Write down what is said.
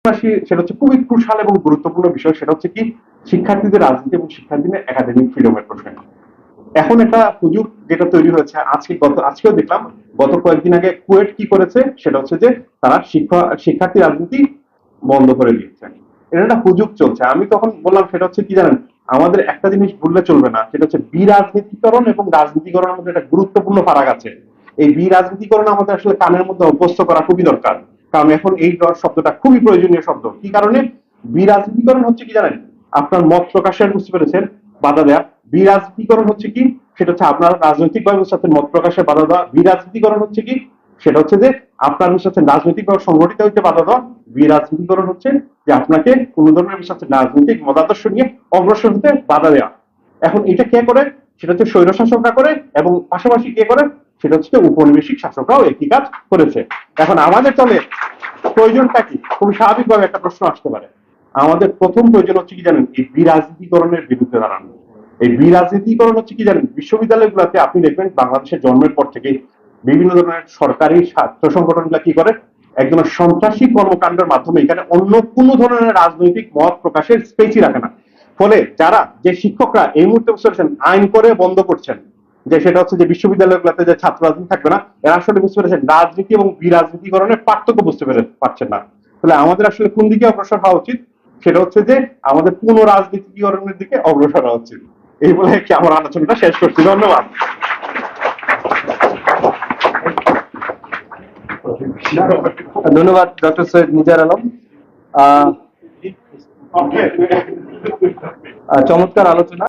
পাশাপাশি সেটা হচ্ছে খুবই ক্রুশাল এবং গুরুত্বপূর্ণ বিষয়, সেটা হচ্ছে কি শিক্ষার্থীদের রাজনীতি এবং শিক্ষার্থীদের একাডেমিক ফ্রিডমের প্রশ্ন। এখন একটা হুজুগ যেটা তৈরি হয়েছে, আজকেও দেখলাম, গত কয়েকদিন আগে কুয়েট কি করেছে, সেটা হচ্ছে যে তারা শিক্ষার্থী রাজনীতি বন্ধ করে দিয়েছে। এটা একটা হুজুগ চলছে। আমি তখন বললাম সেটা হচ্ছে কি জানেন, আমাদের একটা জিনিস ভুললে চলবে না, সেটা হচ্ছে বিরাজনীতিকরণ এবং রাজনীতিকরণের মধ্যে একটা গুরুত্বপূর্ণ ফারাক আছে। এই বিরাজনীতিকরণ আমাদের আসলে কানের মধ্যে অভ্যস্ত করা খুবই দরকার, কারণ এখন এই শব্দটা খুবই প্রয়োজনীয় শব্দ। কি কারণে? বিরাজনীতিকরণ হচ্ছে কি জানেন, আপনার মত প্রকাশের, বুঝতে পেরেছেন, বাধা দেয়া। বিরাজনীতিকরণ হচ্ছে কি, সেটা হচ্ছে আপনার রাজনৈতিক সাথে মত প্রকাশে বাধা দেওয়া। বিরাজনীতিকরণ হচ্ছে কি, সেটা হচ্ছে যে আপনার সাথে রাজনৈতিকভাবে সংগঠিত হইতে বাধা দেওয়া। বিরাজনীতিকরণ হচ্ছে যে আপনাকে কোন ধরনের সাথে রাজনৈতিক মতাদর্শ নিয়ে অগ্রসর হতে বাধা দেওয়া। এখন এটা কে করে? সেটা হচ্ছে স্বৈর শাসকরা করে, এবং পাশাপাশি কে করে? সেটা হচ্ছে উপনিবেশিক শাসকরাও একই কাজ করেছে। এখন আমাদের চলে প্রয়োজনটা কি? খুবই স্বাভাবিকভাবে একটা প্রশ্ন আসতে পারে। আমাদের প্রথম প্রয়োজন হচ্ছে কি জানেন, এই বিরাজনীতিকরণের বিরুদ্ধে দাঁড়ানো। এই বিরাজনীতিকরণ হচ্ছে কি জানেন, বিশ্ববিদ্যালয়গুলোতে আপনি দেখবেন বাংলাদেশের জন্মের পর থেকে বিভিন্ন ধরনের সরকারি ছাত্র সংগঠনগুলো কি করে, একজন সন্ত্রাসী কর্মকাণ্ডের মাধ্যমে এখানে অন্য কোনো ধরনের রাজনৈতিক মত প্রকাশের স্পেসই রাখে না। ফলে যারা, যে শিক্ষকরা এই মুহূর্তে বুঝতে পারছেন আইন করে বন্ধ করছেন, যে সেটা হচ্ছে যে বিশ্ববিদ্যালয়গুলোতে যে ছাত্র রাজনীতি থাকবে না, এরা আসলে বুঝতে পেরেছেন রাজনীতি এবং বিরাজনীতিকরণের পার্থক্য বুঝতে পারছেন না। তাহলে আমাদের আসলে কোন দিকে অগ্রসর হওয়া উচিত? সেটা হচ্ছে যে আমাদের পুনঃ রাজনীতিকরণের দিকে অগ্রসর হওয়া উচিত। এই বলে কি আমার আলোচনাটা শেষ করছি। ধন্যবাদ। ধন্যবাদ ডক্টর সৈয়দ নিজার আলম। চমৎকার আলোচনা।